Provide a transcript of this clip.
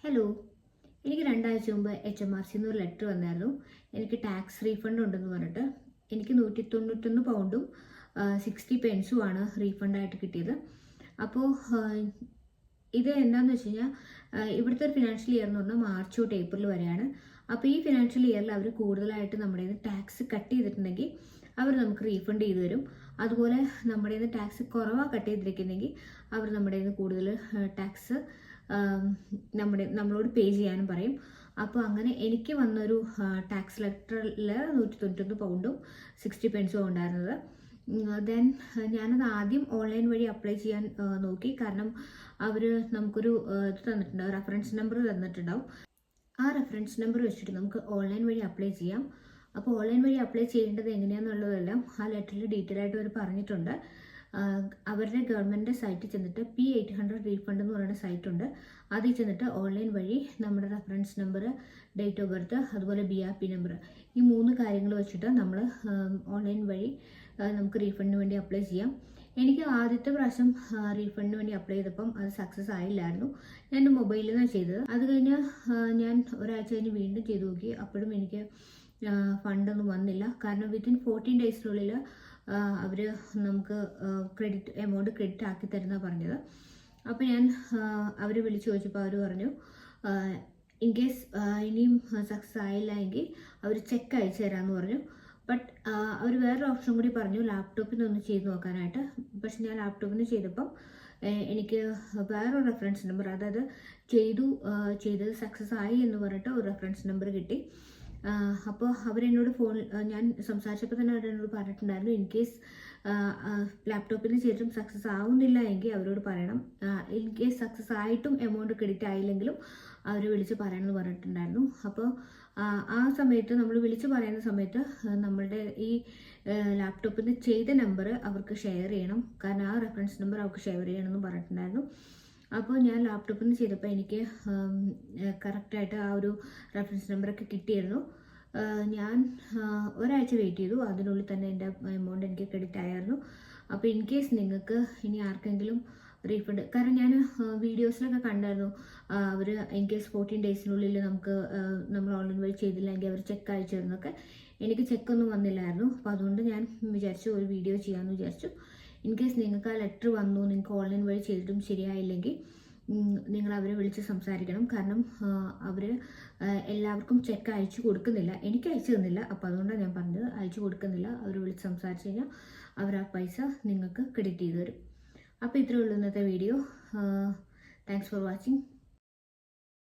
Hello, എനിക്ക് 2 ആഴ്ച മുമ്പ് HMRCന്ന് ഒരു ലെറ്റർ വന്നായിരുന്നു. എനിക്ക് ടാക്സ് റീഫണ്ട് ഉണ്ടെന്ന് പറഞ്ഞിട്ട്. എനിക്ക് 191 പൗണ്ടും 60 പെൻസുമാണ് റീഫണ്ടായിട്ട് കിട്ടിയത്. അപ്പോൾ ഇത് എന്താണെന്ന് വെച്ച് കഴിഞ്ഞാൽ ഇവിടുത്തെ ഒരു ഫിനാൻഷ്യൽ ഇയർ എന്ന് പറഞ്ഞാൽ മാർച്ച് തൊട്ട് ഏപ്രിൽ വരെയാണ്. അപ്പോൾ ഈ ഫിനാൻഷ്യൽ ഇയറിൽ അവർ കൂടുതലായിട്ട് നമ്മുടെ ടാക്സ് കട്ട് ചെയ്തിട്ടുണ്ടെങ്കിൽ അവർ നമുക്ക് റീഫണ്ട് ചെയ്ത് തരും. അതുപോലെ നമ്മുടെ ടാക്സ് കുറവാണ് കട്ട് ചെയ്തിരിക്കുന്നെങ്കിൽ അവർ നമ്മുടെ കൂടുതൽ ടാക്സ് നമ്മളോട് പേ ചെയ്യാനും പറയും. അപ്പോൾ അങ്ങനെ എനിക്ക് വന്നൊരു ടാക്സ് ലെറ്ററിൽ 191 പൗണ്ടും 60 പെൻസും ഉണ്ടായിരുന്നത്. ദെൻ ഞാനത് ആദ്യം ഓൺലൈൻ വഴി അപ്ലൈ ചെയ്യാൻ നോക്കി. കാരണം അവർ നമുക്കൊരു ഇത് തന്നിട്ടുണ്ടാവും, റെഫറൻസ് നമ്പർ തന്നിട്ടുണ്ടാവും. ആ റെഫറൻസ് നമ്പർ വെച്ചിട്ട് നമുക്ക് ഓൺലൈൻ വഴി അപ്ലൈ ചെയ്യാം. അപ്പോൾ ഓൺലൈൻ വഴി അപ്ലൈ ചെയ്യേണ്ടത് എങ്ങനെയാണെന്നുള്ളതെല്ലാം ആ ലെറ്ററിൽ ഡീറ്റെയിൽ ആയിട്ട് അവർ പറഞ്ഞിട്ടുണ്ട്. അവരുടെ ഗവൺമെൻറ് സൈറ്റിൽ ചെന്നിട്ട് P800 റീഫണ്ട് എന്ന് പറയുന്ന സൈറ്റുണ്ട്. അതിൽ ചെന്നിട്ട് ഓൺലൈൻ വഴി നമ്മുടെ reference number, date of birth, അതുപോലെ BRP നമ്പർ, ഈ 3 കാര്യങ്ങൾ വെച്ചിട്ട് നമ്മൾ ഓൺലൈൻ വഴി നമുക്ക് റീഫണ്ടിന് വേണ്ടി അപ്ലൈ ചെയ്യാം. എനിക്ക് ആദ്യത്തെ പ്രാവശ്യം റീഫണ്ടിന് വേണ്ടി അപ്ലൈ ചെയ്തപ്പം അത് സക്സസ് ആയില്ലായിരുന്നു. ഞാൻ എൻ്റെ മൊബൈലിൽ നിന്നാണ് ചെയ്തത്. അത് കഴിഞ്ഞ് ഞാൻ ഒരാഴ്ച കഴിഞ്ഞ് വീണ്ടും ചെയ്ത് നോക്കി. അപ്പോഴും എനിക്ക് ഫണ്ടൊന്നും വന്നില്ല. കാരണം വിത്തിൻ 14 ഡേയ്സിനുള്ളിൽ അവർ നമുക്ക് എമൗണ്ട് ക്രെഡിറ്റ് ആക്കി തരുന്ന പറഞ്ഞത്. അപ്പോൾ ഞാൻ അവർ വിളിച്ച് ചോദിച്ചപ്പോൾ അവർ പറഞ്ഞു ഇൻ കേസ് ഇനിയും സക്സസ് ആയില്ല എങ്കിൽ അവർ ചെക്ക് അയച്ചു തരാമെന്ന് പറഞ്ഞു. ബട്ട് അവർ വേറൊരു ഓപ്ഷൻ കൂടി പറഞ്ഞു, ലാപ്ടോപ്പിൽ നിന്ന് ഒന്ന് ചെയ്ത് നോക്കാനായിട്ട്. പക്ഷെ ഞാൻ ലാപ്ടോപ്പിൽ നിന്ന് ചെയ്തപ്പം എനിക്ക് വേറൊരു റെഫറൻസ് നമ്പർ, അതായത് ചെയ്തത് സക്സസ് ആയി എന്ന് പറഞ്ഞിട്ട് ഒരു റെഫറൻസ് നമ്പർ കിട്ടി. അപ്പോൾ അവരെന്നോട് ഞാൻ സംസാരിച്ചപ്പോൾ തന്നെ അവരെന്നോട് പറഞ്ഞിട്ടുണ്ടായിരുന്നു, ഇൻ കേസ് ലാപ്ടോപ്പിൽ നിന്ന് ചെയ്തിട്ടും സക്സസ് ആവുന്നില്ല എങ്കിൽ അവരോട് പറയണം. ഇൻ കേസ് സക്സസ് ആയിട്ടും എമൗണ്ട് ക്രെഡിറ്റ് ആയില്ലെങ്കിലും അവർ വിളിച്ച് പറയണമെന്ന് പറഞ്ഞിട്ടുണ്ടായിരുന്നു. അപ്പോൾ ആ സമയത്ത് നമ്മൾ വിളിച്ച് പറയുന്ന സമയത്ത് നമ്മളുടെ ഈ ലാപ്ടോപ്പിൽ നിന്ന് ചെയ്ത നമ്പർ അവർക്ക് ഷെയർ ചെയ്യണം. കാരണം ആ റെഫറൻസ് നമ്പർ അവർക്ക് ഷെയർ ചെയ്യണമെന്ന് പറഞ്ഞിട്ടുണ്ടായിരുന്നു. അപ്പോൾ ഞാൻ ലാപ്ടോപ്പിൽ നിന്ന് ചെയ്തപ്പോൾ എനിക്ക് കറക്റ്റായിട്ട് ആ ഒരു റെഫറൻസ് നമ്പറൊക്കെ കിട്ടിയിരുന്നു. ഞാൻ ഒരാഴ്ച വെയിറ്റ് ചെയ്തു. അതിനുള്ളിൽ തന്നെ എൻ്റെ എമൗണ്ട് എനിക്ക് ക്രെഡിറ്റ് ആയിരുന്നു. അപ്പോൾ ഇൻ കേസ് നിങ്ങൾക്ക് ഇനി ആർക്കെങ്കിലും റീഫണ്ട്, കാരണം ഞാൻ വീഡിയോസിലൊക്കെ കണ്ടായിരുന്നു അവർ ഇൻ കേസ് 14 ഡേയ്സിനുള്ളിൽ നമ്മൾ ഓൺലൈൻ വഴി ചെയ്തില്ലെങ്കിൽ അവർ ചെക്ക് അയച്ചു തരുന്നൊക്കെ. എനിക്ക് ചെക്കൊന്നും വന്നില്ലായിരുന്നു. അപ്പോൾ അതുകൊണ്ട് ഞാൻ വിചാരിച്ചു ഒരു വീഡിയോ ചെയ്യാമെന്ന് വിചാരിച്ചു. ഇൻ കേസ് നിങ്ങൾക്ക് ആ ലെറ്റർ വന്നു, നിങ്ങൾക്ക് ഓൺലൈൻ വഴി ചെയ്തിട്ടും ശരിയായില്ലെങ്കിൽ നിങ്ങൾ അവരെ വിളിച്ച് സംസാരിക്കണം. കാരണം അവർ എല്ലാവർക്കും ചെക്ക് അയച്ചു കൊടുക്കുന്നില്ല. എനിക്ക് അയച്ചു തന്നില്ല. അപ്പോൾ അതുകൊണ്ടാണ് ഞാൻ പറഞ്ഞത്, അയച്ചു കൊടുക്കുന്നില്ല. അവർ വിളിച്ച് സംസാരിച്ച് കഴിഞ്ഞാൽ അവർ ആ പൈസ നിങ്ങൾക്ക് ക്രെഡിറ്റ് ചെയ്ത് തരും. അപ്പോൾ ഇത്രയേ ഉള്ളൂ ഇന്നത്തെ വീഡിയോ. Thanks for watching.